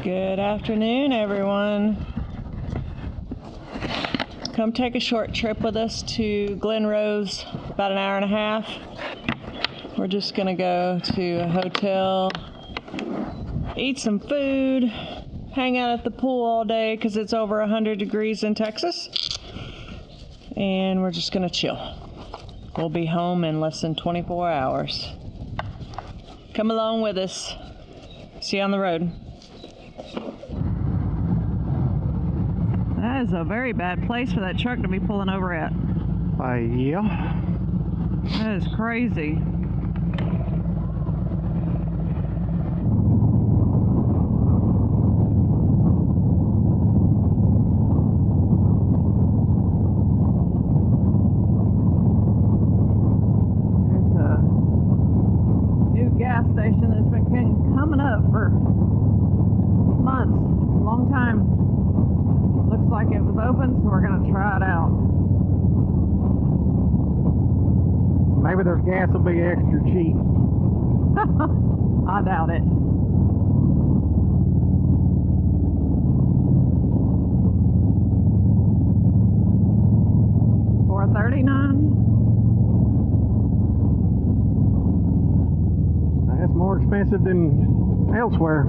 Good afternoon, everyone. Come take a short trip with us to Glen Rose, about an hour and a half. We're just gonna go to a hotel, eat some food, hang out at the pool all day because it's over 100 degrees in Texas, and we're just gonna chill. We'll be home in less than 24 hours. Come along with us. See you on the road. That is a very bad place for that truck to be pulling over at. Yeah. That is crazy. There's a new gas station that's been coming up for months, a long time. Looks like it was open, so we're going to try it out. Maybe their gas will be extra cheap. I doubt it. $4.39. That's more expensive than elsewhere.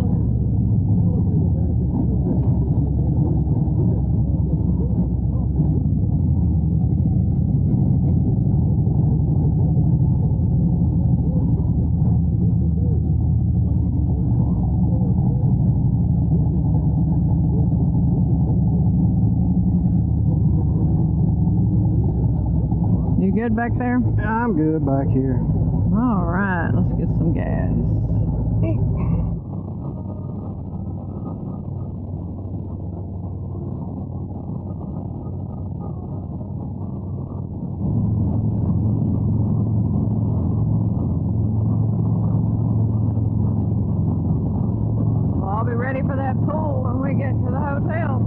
You good back there? Yeah, I'm good back here. All right, let's get some gas. Well, I'll be ready for that pool when we get to the hotel.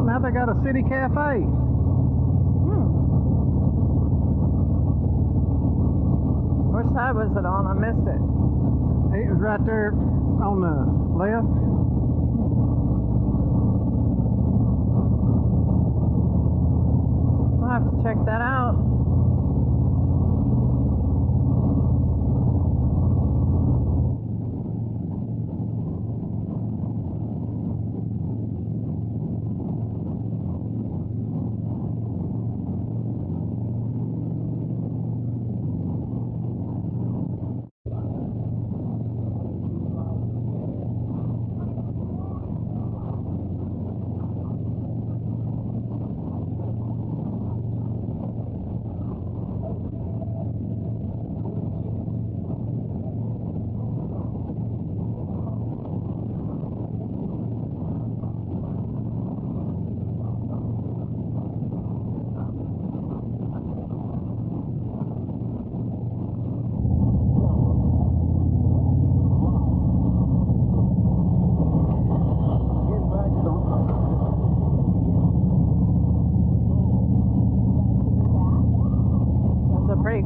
Now they got a city cafe. Which side was it on? I missed it. It was right there on the left. We'll have to check that out.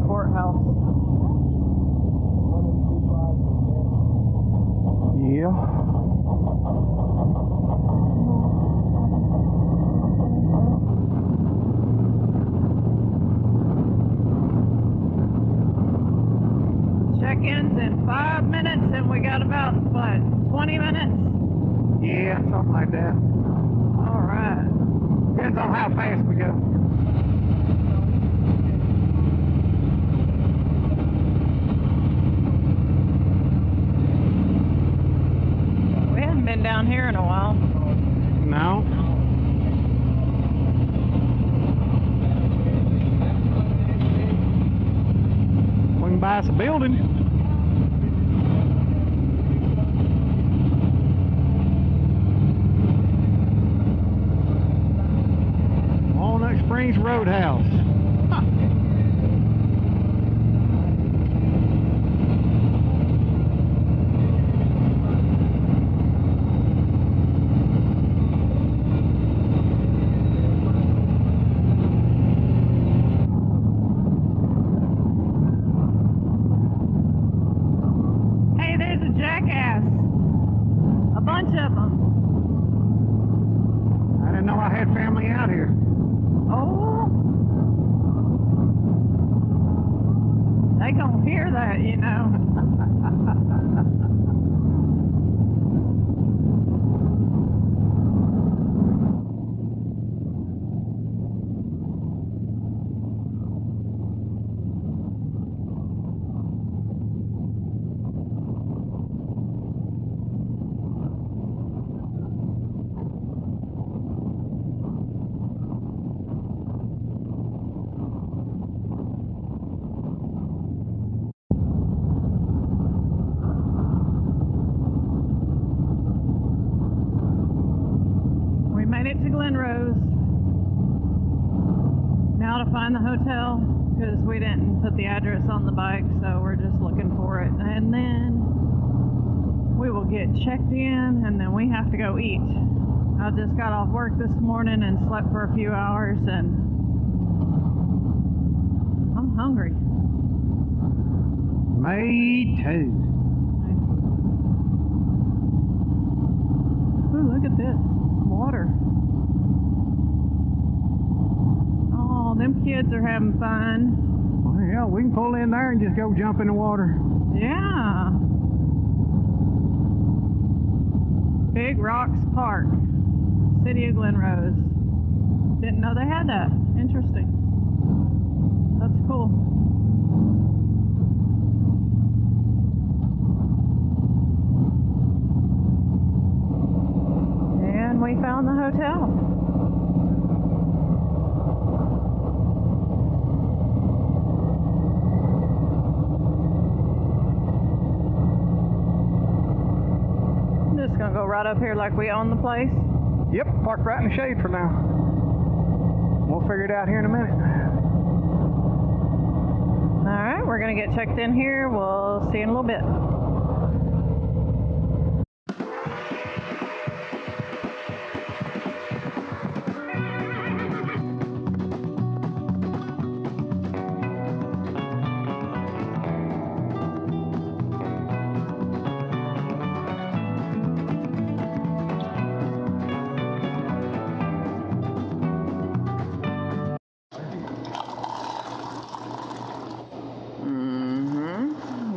Courthouse. Yeah. Check-ins in 5 minutes, and we got about, what, 20 minutes? Yeah, something like that. All right. Depends on how fast we go. Been down here in a while. No. We can buy us a building. Walnut Springs Roadhouse. of them. I didn't know I had family out here. Oh, they gonna hear that, you know. We made it to Glen Rose. Now to find the hotel, because we didn't put the address on the bike, so we're just looking for it. And then we will get checked in, and then we have to go eat. I just got off work this morning and slept for a few hours, and I'm hungry. Me too. Ooh, look at this. Water. Oh, them kids are having fun. Well, yeah, we can pull in there and just go jump in the water. Yeah. Big Rocks Park, City of Glen Rose. Didn't know they had that. Interesting. That's cool. And we found the hotel. I'm just gonna go right up here like we own the place. Yep, park right in the shade for now. We'll figure it out here in a minute. Alright, we're gonna get checked in here. We'll see you in a little bit.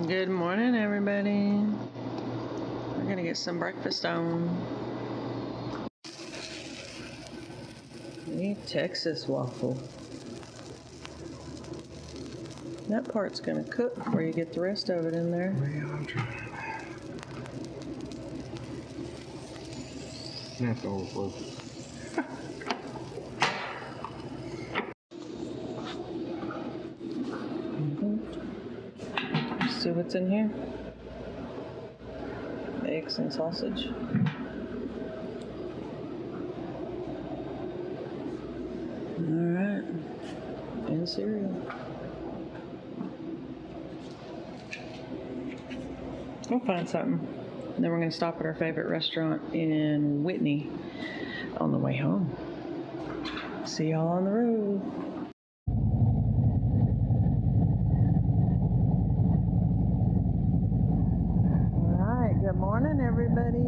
Good morning, everybody. We're gonna get some breakfast on. Need Texas waffle. That part's gonna cook before you get the rest of it in there. Well, I'm trying. That's overflow. See what's in here? Eggs and sausage. Alright. And cereal. We'll find something. And then we're going to stop at our favorite restaurant in Whitney on the way home. See y'all on the road. Good morning, everybody.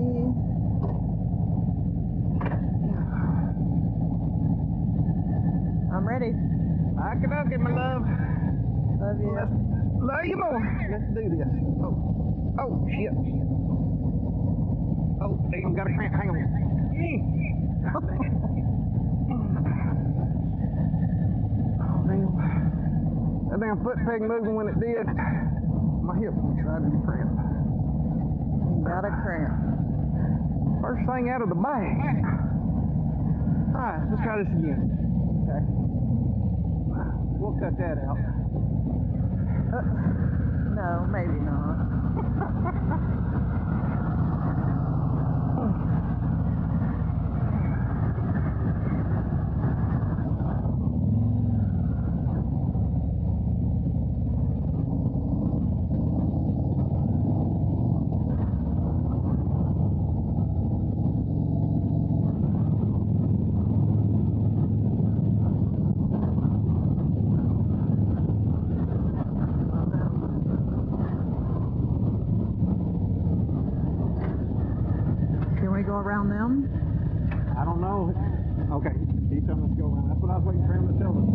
I'm ready. Okey-dokey, my love. Love you. Love you more. Let's do this. Oh, shit. Oh, damn, got a cramp. Hang on. Oh, damn. That damn foot peg moving when it did. My hip tried to cramp. Got a cramp. First thing out of the bag. Alright, let's try this again. Okay. We'll cut that out. No, maybe not. around them. I don't know. Okay, he's telling us to go around. That's what I was waiting for him to tell us.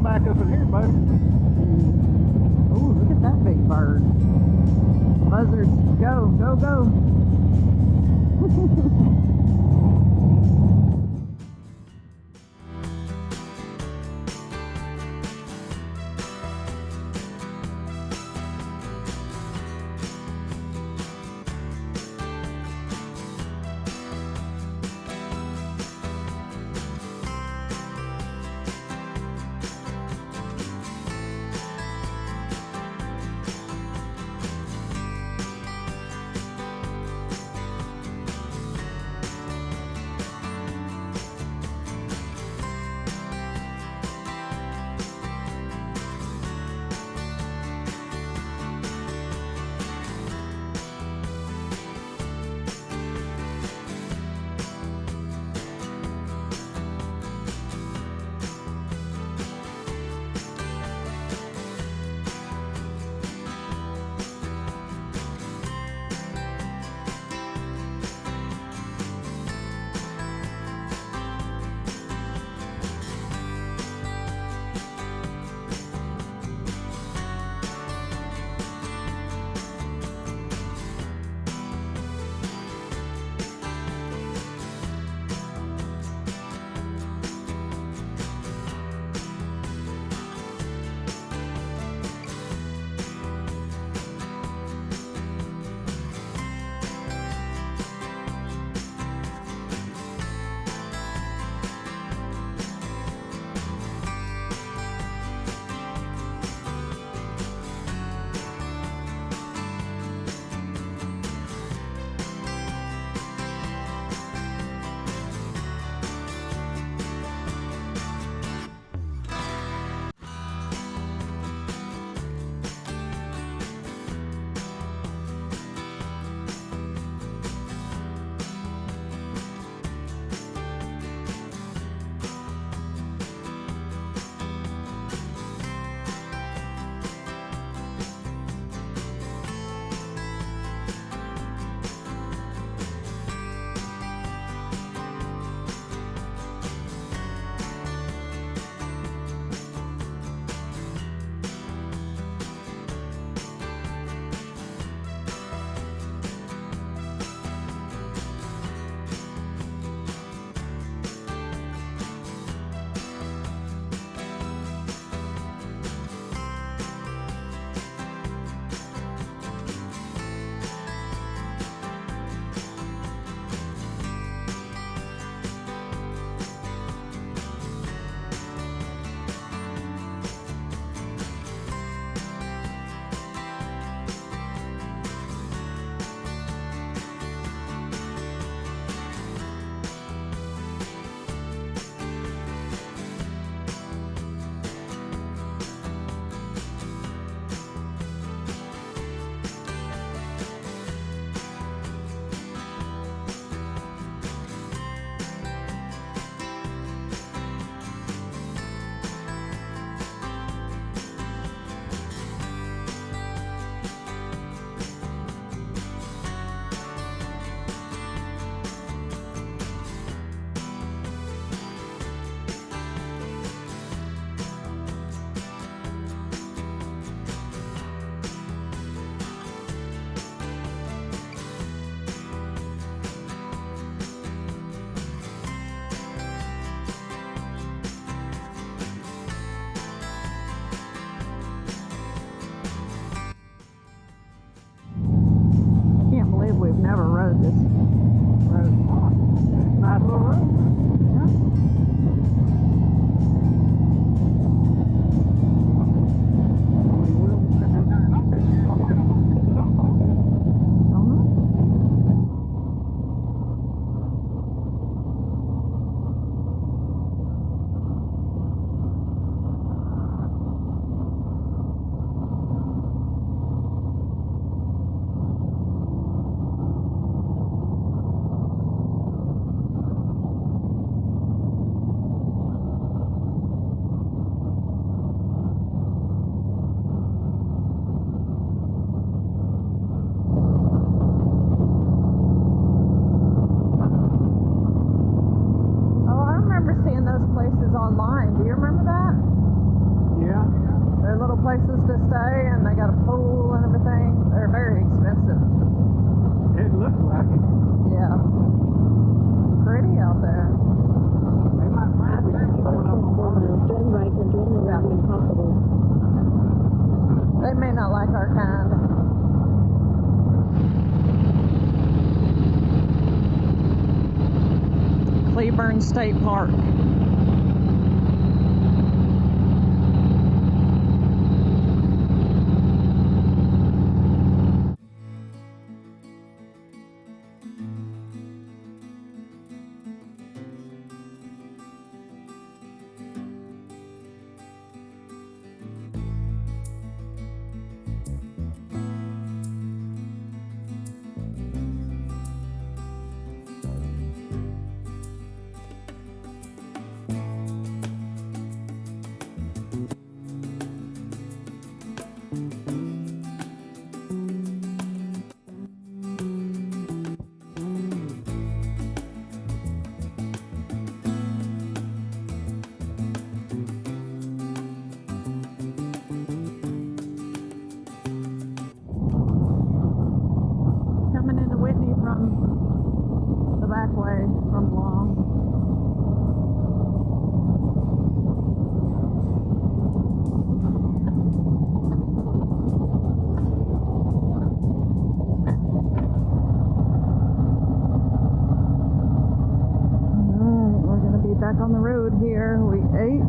Back up in here, buddy. Oh, look at that big bird. Buzzards, go, go, go. never rode this road. Nice little road. Yeah. those places online. Do you remember that? Yeah. They're little places to stay, and they got a pool and everything. They're very expensive. It looks like it. Yeah. Pretty out there. They might find me coming up on one of them. Turn right and turn around when possible. They may not like our kind. Cleburne State Park. Coming into Whitney from the back way from Long. Alright, we're gonna be back on the road here. We ate.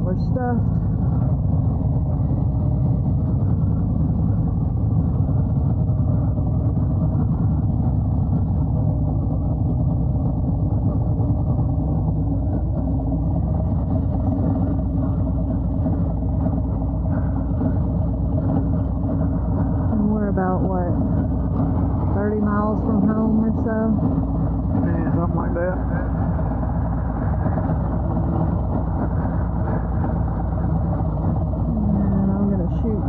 We're stuffed. About what, 30 miles from home or so? Yeah, something like that. And I'm gonna shoot.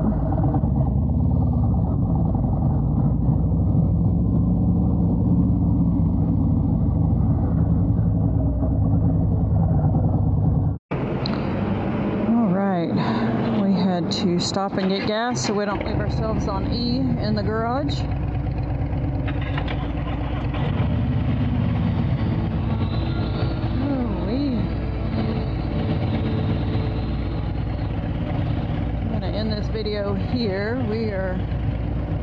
All right. We had to stop and get gas so we don't leave ourselves on E in the garage. I'm gonna end this video here. We are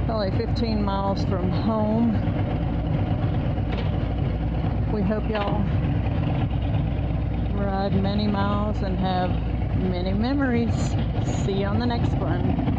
probably 15 miles from home. We hope y'all ride many miles and have many memories. See you on the next one.